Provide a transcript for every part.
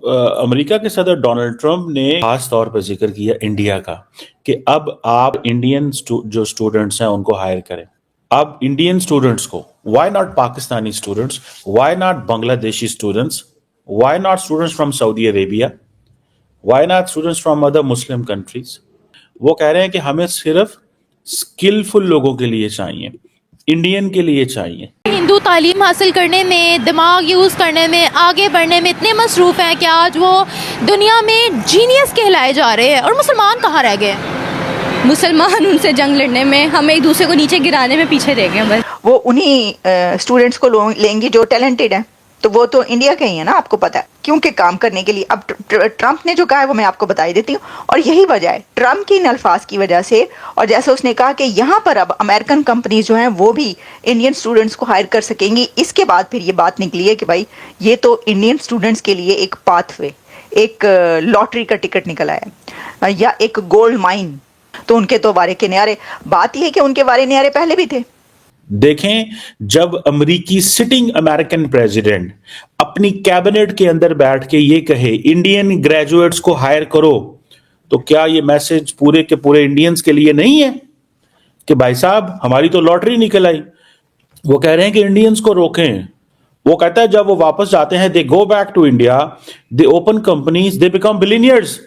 امریکہ کے صدر Donald Trump نے خاص طور پر ذکر کیا انڈیا کا کہ اب آپ انڈین جو اسٹوڈنٹس ہیں ان کو ہائر کریں. اب انڈین اسٹوڈنٹس کو why not Pakistani students, why not Bangladeshi students, why not students from Saudi Arabia, why not students from other Muslim countries. وہ کہہ رہے ہیں کہ ہمیں صرف اسکلفل لوگوں کے لیے چاہیے, انڈین کے لیے چاہیے. ہندو تعلیم حاصل کرنے میں, دماغ یوز کرنے میں, آگے بڑھنے میں اتنے مصروف ہیں کہ آج وہ دنیا میں جینیس کہلائے جا رہے ہیں, اور مسلمان کہاں رہ گئے؟ مسلمان ان سے جنگ لڑنے میں, ہمیں ایک دوسرے کو نیچے گرانے میں پیچھے رہ گئے. بس وہ انہی اسٹوڈنٹس کو لیں گی جو ٹیلنٹڈ ہیں, تو وہ تو انڈیا کے ہی ہیں نا, آپ کو پتا ہے, کیونکہ کام کرنے کے لیے. اب ٹرمپ نے جو کہا ہے وہ میں آپ کو بتائی دیتی ہوں, اور یہی وجہ ہے ٹرمپ کی ان الفاظ کی وجہ سے. اور جیسے اس نے کہا کہ یہاں پر اب امریکن کمپنیز جو ہیں وہ بھی انڈین اسٹوڈنٹس کو ہائر کر سکیں گی. اس کے بعد پھر یہ بات نکلی ہے کہ بھائی یہ تو انڈین اسٹوڈنٹس کے لیے ایک پاتھ وے, ایک لاٹری کا ٹکٹ نکلا ہے, یا ایک گولڈ مائن. تو ان کے تو وارے کے نیارے. بات یہ ہے کہ ان کے وارے نیارے پہلے بھی تھے. دیکھیں, جب امریکی سٹنگ امریکن پریزیڈنٹ اپنی کیبنٹ کے اندر بیٹھ کے یہ کہے انڈین گریجویٹس کو ہائر کرو, تو کیا یہ میسج پورے کے پورے انڈینز کے لیے نہیں ہے کہ بھائی صاحب ہماری تو لاٹری نکل آئی؟ وہ کہہ رہے ہیں کہ انڈینز کو روکیں. وہ کہتا ہے جب وہ واپس جاتے ہیں, they go back to India, they open companies, they become billionaires.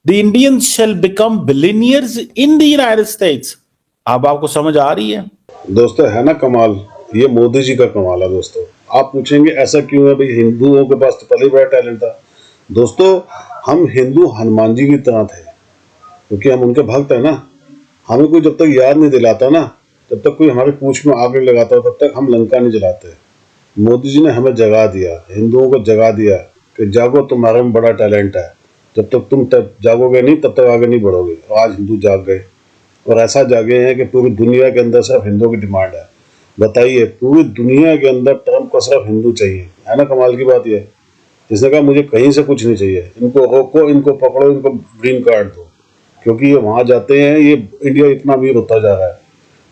The Indians shall become billionaires in the United States. اب آپ کو سمجھ آ رہی ہے دوستو؟ ہے نا کمال, یہ مودی جی کا کمال ہے دوستو. آپ پوچھیں گے ایسا کیوں ہے بھائی, ہندوؤں کے پاس تو پہلے بڑا ٹیلنٹ تھا. دوستو ہم ہندو ہنومان جی کی طرح تھے, کیونکہ ہم ان کے بھکت ہیں نا. ہمیں کوئی جب تک یاد نہیں دلاتا نا, جب تک کوئی ہمارے پوچھ میں آگ نہیں لگاتا, تب تک ہم لنکا نہیں جلاتے. مودی جی نے ہمیں جگا دیا, ہندوؤں کو جگا دیا کہ جاگو, تمہارے میں بڑا ٹیلنٹ ہے. جب تک تم جاگو گے نہیں تب تک آگے نہیں بڑھو گے. اور آج ہندو جاگ گئے, اور ایسا جاگے ہیں کہ پوری دنیا کے اندر صرف ہندوؤں کی ڈیمانڈ ہے. بتائیے, پوری دنیا کے اندر ٹرمپ کو صرف ہندو چاہیے. ہے نا کمال کی بات؟ یہ جس نے کہا مجھے کہیں سے کچھ نہیں چاہیے, ان کو روکو, ان کو پکڑو, ان کو گرین کارڈ دو, کیونکہ یہ وہاں جاتے ہیں. یہ انڈیا اتنا امیر ہوتا جا رہا ہے.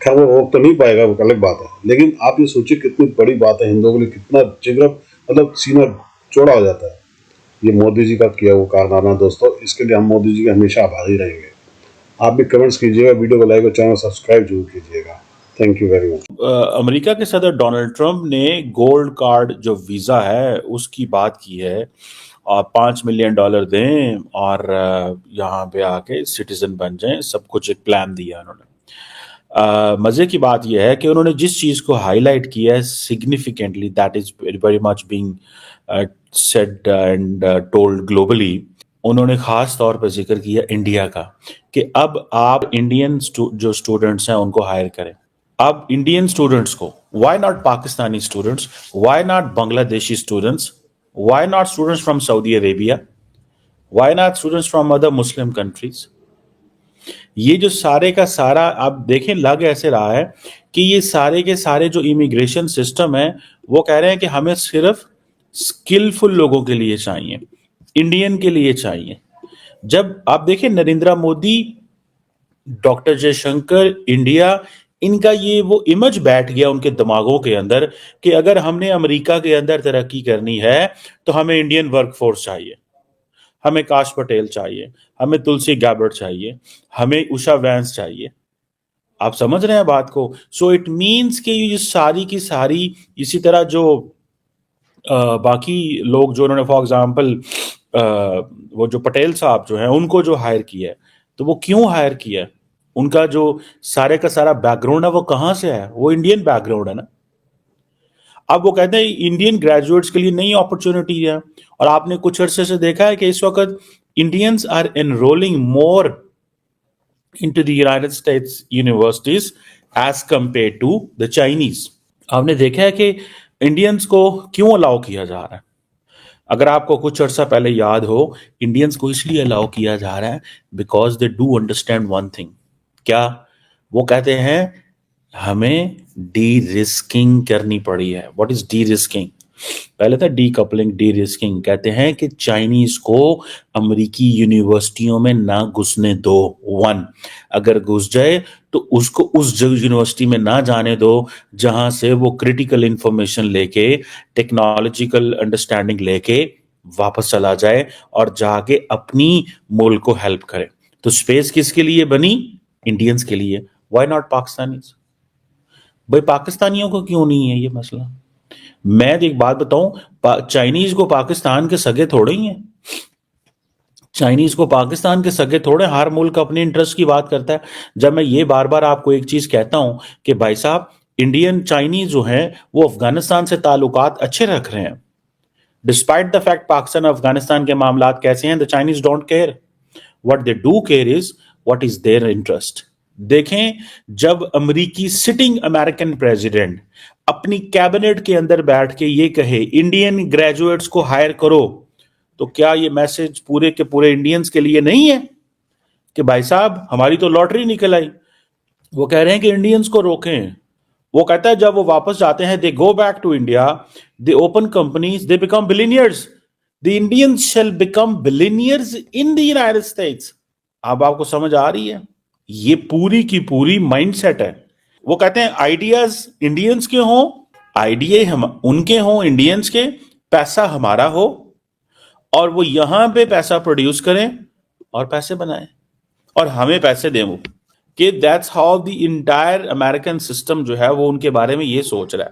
خیر وہ روک تو نہیں پائے گا, وہ الگ بات ہے, لیکن آپ یہ سوچیں کتنی بڑی بات ہے ہندوؤں کے لیے, کتنا جگر, مطلب سینہ چوڑا ہو جاتا ہے. یہ مودی جی کا کیا وہ کارنامہ دوستو. اس کے لیے ہم مودی جی کے ہمیشہ آبھاری رہیں گے. آپ بھی کمنٹس کیجیے گا, ویڈیو کو لائک اور چینل سبسکرائب ضرور کیجیے گا. Thank you very much. America کے صدر ڈونلڈ ٹرمپ نے گولڈ کارڈ جو ویزا ہے اس کی بات کی ہے, اور $5 ملین دیں اور یہاں پہ آ کے سٹیزن بن جائیں. سب کچھ ایک پلان دیا انہوں نے. مزے کی بات یہ ہے کہ انہوں نے جس چیز کو ہائی لائٹ کیا ہے significantly, that is very much being said and told globally. انہوں نے خاص طور پر ذکر کیا انڈیا کا کہ اب آپ انڈین جو اسٹوڈنٹس ہیں ان کو ہائر کریں. اب انڈین اسٹوڈنٹس کو why not Pakistani students, why not Bangladeshi students, why not students from Saudi Arabia, why not students from other Muslim countries. یہ جو سارے کا سارا آپ دیکھیں لگ ایسے رہا ہے کہ یہ سارے کے سارے جو امیگریشن سسٹم ہے وہ کہہ رہے ہیں کہ ہمیں صرف اسکلفل لوگوں کے لیے چاہیے, انڈین کے لیے چاہیے. جب آپ دیکھیں Narendra Modi, doctor J Shankar, India, ان کا یہ وہ امیج بیٹھ گیا ان کے دماغوں کے اندر کہ اگر ہم نے امریکہ کے اندر ترقی کرنی ہے تو ہمیں انڈین ورک فورس چاہیے, ہمیں کاش پٹیل چاہیے, ہمیں تلسی گیبرٹ چاہیے, ہمیں اوشا وینس چاہیے. آپ سمجھ رہے ہیں بات کو؟ سو اٹ مینس کہ یہ ساری کی ساری اسی طرح جو باقی لوگ جو انہوں نے فار ایگزامپل وہ جو پٹیل صاحب جو ہیں ان کو جو ہائر کیا ہے, تو وہ کیوں ہائر کیا ہے؟ ان کا جو سارے کا سارا بیک گراؤنڈ ہے وہ کہاں سے ہے؟ وہ انڈین بیک گراؤنڈ ہے نا. اب وہ کہتے ہیں انڈین گریجویٹس کے لیے نئی اپرچونٹی ہے, اور آپ نے کچھ عرصے سے دیکھا ہے کہ اس وقت Indians are enrolling more into the United States universities as compare to the Chinese. آپ نے دیکھا ہے کہ انڈینز کو کیوں الاؤ کیا جا رہا ہے. اگر آپ کو کچھ عرصہ پہلے یاد ہو, انڈینز کو اس لیے الاؤ کیا جا رہا ہے because they do understand one thing. کیا وہ کہتے ہیں؟ ہمیں ڈی رسکنگ کرنی پڑی ہے. What is D risking? پہلے تھا ڈی کپلنگ, ڈی رسکنگ. کہتے ہیں کہ چائنیز کو امریکی یونیورسٹیوں میں نہ گھسنے دو. اگر گھس جائے تو اس کو اس یونیورسٹی میں نہ جانے دو جہاں سے وہ کریٹیکل انفارمیشن لے کے, ٹیکنالوجیکل انڈرسٹینڈنگ لے کے واپس چلا جائے اور جا کے اپنی ملک کو ہیلپ کرے. تو اسپیس کس کے لیے بنی؟ انڈینس کے لیے. Why not Pakistanis? بھائی پاکستانیوں کو کیوں نہیں ہے یہ مسئلہ؟ میں ایک بات بتاؤں، چائنیز کو پاکستان کے سگے تھوڑے ہی ہیں. چائنیز کو پاکستان کے سگے تھوڑے. ہر ملک اپنے انٹرسٹ کی بات کرتا ہے. جب میں یہ بار بار آپ کو ایک چیز کہتا ہوں کہ بھائی صاحب انڈین چائنیز جو ہیں وہ افغانستان سے تعلقات اچھے رکھ رہے ہیں، ڈسپائٹ دا فیکٹ پاکستان اور افغانستان کے معاملات کیسے ہیں، the Chinese don't care. What they do care is what is there interest. دیکھیں، جب امریکی سٹنگ امریکن پریزیڈنٹ اپنی کیبنٹ کے اندر بیٹھ کے یہ کہے انڈین گریجویٹس کو ہائر کرو، تو کیا یہ میسج پورے کے پورے انڈینز کے لیے نہیں ہے کہ بھائی صاحب ہماری تو لاٹری نکل آئی؟ وہ کہہ رہے ہیں کہ انڈینز کو روکیں. وہ کہتا ہے جب وہ واپس جاتے ہیں they go back to India, they open companies, they become billionaires. The Indians shall become billionaires in the United States. اب آپ کو سمجھ آ رہی ہے؟ یہ پوری کی پوری مائنڈ سیٹ ہے. وہ کہتے ہیں آئیڈیاز انڈینز کے ہوں، آئیڈیا ان کے ہوں انڈینز کے، پیسہ ہمارا ہو، اور وہ یہاں پہ پیسہ پروڈیوس کریں اور پیسے بنائیں اور ہمیں پیسے دیں. وہ کہ that's how the entire American system جو ہے وہ ان کے بارے میں یہ سوچ رہا ہے.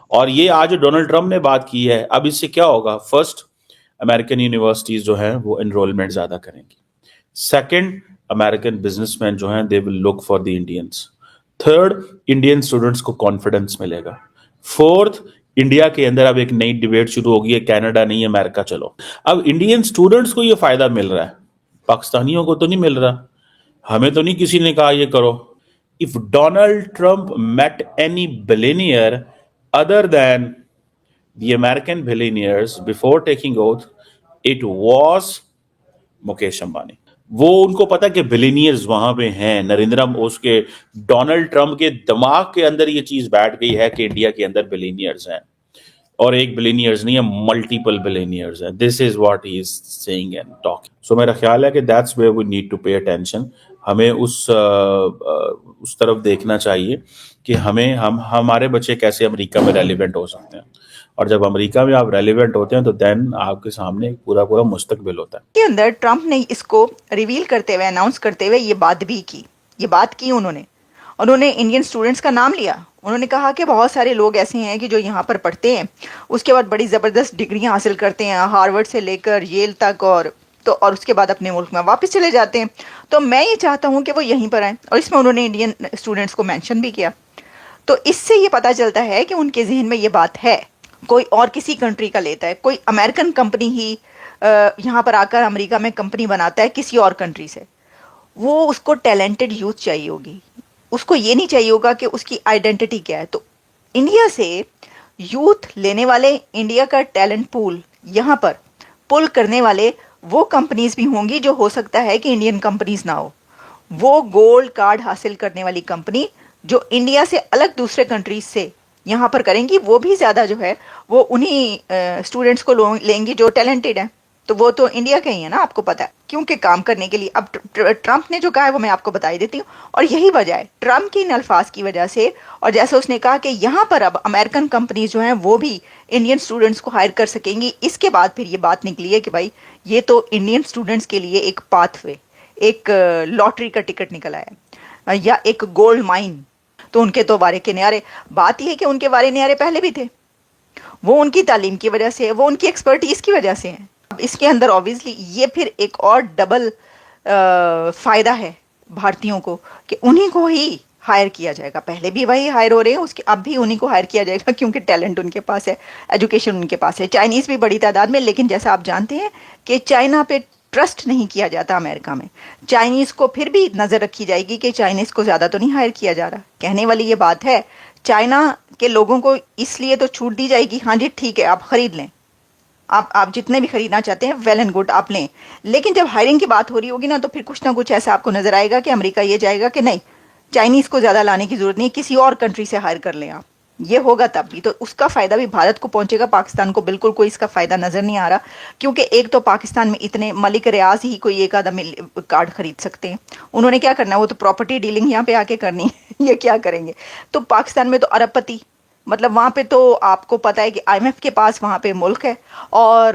اور یہ آج ڈونلڈ ٹرمپ نے بات کی ہے. اب اس سے کیا ہوگا؟ فرسٹ، امریکن یونیورسٹیز جو ہیں وہ انرولمنٹ زیادہ کریں گی. سیکنڈ، امریکن بزنس مین جو ہیں they will look for the Indians. Third, Indian students کو کانفیڈنس ملے گا. فورتھ، انڈیا کے اندر اب ایک نئی ڈیبیٹ شروع ہوگی ہے، کینیڈا نہیں امریکہ چلو. اب انڈین اسٹوڈنٹس کو یہ فائدہ مل رہا ہے، پاکستانیوں کو تو نہیں مل رہا. ہمیں تو نہیں کسی نے کہا یہ کرو. If Donald Trump met any billionaire other than the American billionaires before taking oath, it was Mukesh Ambani. وہ ان کو پتا کہ بلینئرز وہاں پہ ہیں. اس کے ڈونلڈ ٹرمپ کے دماغ کے اندر یہ چیز بیٹھ گئی ہے کہ انڈیا کے اندر بلینئرز ہیں، اور ایک بلینئرز نہیں ہے، ملٹیپل بلینئرز ہیں. This is what he is seeing and talking. So میرا خیال ہے کہ that's where we need to pay attention. ہمیں اس طرف دیکھنا چاہیے کہ ہمارے بچے کیسے امریکہ میں ریلیونٹ ہو سکتے ہیں. اور جب امریکہ میں آپ ریلیونٹ ہوتے ہیں تو دین آپ کے سامنے ایک پورا مستقبل ہوتا ہے. کے اندر ٹرمپ نے اس کو ریویل کرتے ہوئے، اناؤنس کرتے ہوئے یہ بات بھی کی. یہ بات کی انہوں نے انڈین اسٹوڈنٹس کا نام لیا. انہوں نے کہا کہ بہت سارے لوگ ایسے ہیں کہ جو یہاں پر پڑھتے ہیں، اس کے بعد بڑی زبردست ڈگریاں حاصل کرتے ہیں، ہارورڈ سے لے کر ییل تک، اور اس کے بعد اپنے ملک میں واپس چلے جاتے ہیں. تو میں یہ چاہتا ہوں کہ وہ یہیں پر آئیں. اور اس میں انہوں نے انڈین اسٹوڈنٹس کو مینشن بھی کیا. تو اس سے یہ پتہ چلتا ہے کہ ان کے ذہن میں یہ بات ہے. کوئی اور کسی کنٹری کا لیتا ہے، کوئی امریکن کمپنی ہی یہاں پر آ کر امریکہ میں کمپنی بناتا ہے کسی اور کنٹری سے، وہ اس کو ٹیلنٹڈ یوتھ چاہیے ہوگی. اس کو یہ نہیں چاہیے ہوگا کہ اس کی آئیڈینٹی کیا ہے. تو انڈیا سے یوتھ لینے والے، انڈیا کا ٹیلنٹ پول یہاں پر پل کرنے والے وہ کمپنیز بھی ہوں گی جو ہو سکتا ہے کہ انڈین کمپنیز نہ ہو. وہ گولڈ کارڈ حاصل کرنے والی کمپنی جو انڈیا سے الگ دوسرے کنٹریز سے یہاں پر کریں گی، وہ بھی زیادہ جو ہے وہ انہی اسٹوڈنٹس کو لیں گی جو ٹیلنٹڈ ہیں. تو وہ تو انڈیا کے ہی ہیں نا، آپ کو پتا ہے، کیونکہ کام کرنے کے لیے. اب ٹرمپ نے جو کہا ہے وہ میں آپ کو بتا ہی دیتی ہوں. اور یہی وجہ ہے ٹرمپ کی ان الفاظ کی وجہ سے، اور جیسے اس نے کہا کہ یہاں پر اب امریکن کمپنیز جو ہیں وہ بھی انڈین اسٹوڈنٹس کو ہائر کر سکیں گی. اس کے بعد پھر یہ بات نکلی ہے کہ بھائی یہ تو انڈین اسٹوڈنٹس کے لیے ایک پاتھ وے، ایک لاٹری کا ٹکٹ نکل آیا، یا ایک گولڈ مائن. تو ان کے تو وارے کے نیارے. بات یہ ہے کہ ان کے وارے نیارے پہلے بھی تھے. وہ ان کی تعلیم کی وجہ سے، وہ ان کی ایکسپرٹیز کی وجہ سے ہیں. اب اس کے اندر آبویسلی یہ پھر ایک اور ڈبل فائدہ ہے بھارتیوں کو کہ انہی کو ہی ہائر کیا جائے گا. پہلے بھی وہی ہائر ہو رہے ہیں، اس کے اب بھی انہی کو ہائر کیا جائے گا کیونکہ ٹیلنٹ ان کے پاس ہے، ایجوکیشن ان کے پاس ہے. چائنیز بھی بڑی تعداد میں، لیکن جیسا آپ جانتے ہیں کہ چائنا پہ ٹرسٹ نہیں کیا جاتا امریکہ میں. چائنیز کو پھر بھی نظر رکھی جائے گی کہ چائنیز کو زیادہ تو نہیں ہائر کیا جا رہا. کہنے والی یہ بات ہے، چائنا کے لوگوں کو اس لیے تو چھوٹ دی جائے گی، ہاں جی ٹھیک ہے آپ خرید لیں، آپ جتنے بھی خریدنا چاہتے ہیں ویل اینڈ گڈ آپ لیں. لیکن جب ہائرنگ کی بات ہو رہی ہوگی نا، تو پھر کچھ نہ کچھ ایسا آپ کو نظر آئے گا کہ امریکہ یہ جائے گا کہ نہیں، چائنیز کو زیادہ لانے کی ضرورت نہیں، کسی اور کنٹری سے ہائر کر لیں آپ. یہ ہوگا تب بھی تو اس کا فائدہ بھی بھارت کو پہنچے گا. پاکستان کو بالکل کوئی اس کا فائدہ نظر نہیں آ رہا، کیونکہ ایک تو پاکستان میں اتنے ملک ریاض ہی کوئی ایک آدھا کارڈ خرید سکتے ہیں. انہوں نے کیا کرنا ہے، وہ تو پراپرٹی ڈیلنگ یہاں پہ آ کے کرنی ہے. یہ کیا کریں گے؟ تو پاکستان میں تو ارب پتی، مطلب وہاں پہ تو آپ کو پتہ ہے کہ IMF کے پاس وہاں پہ ملک ہے، اور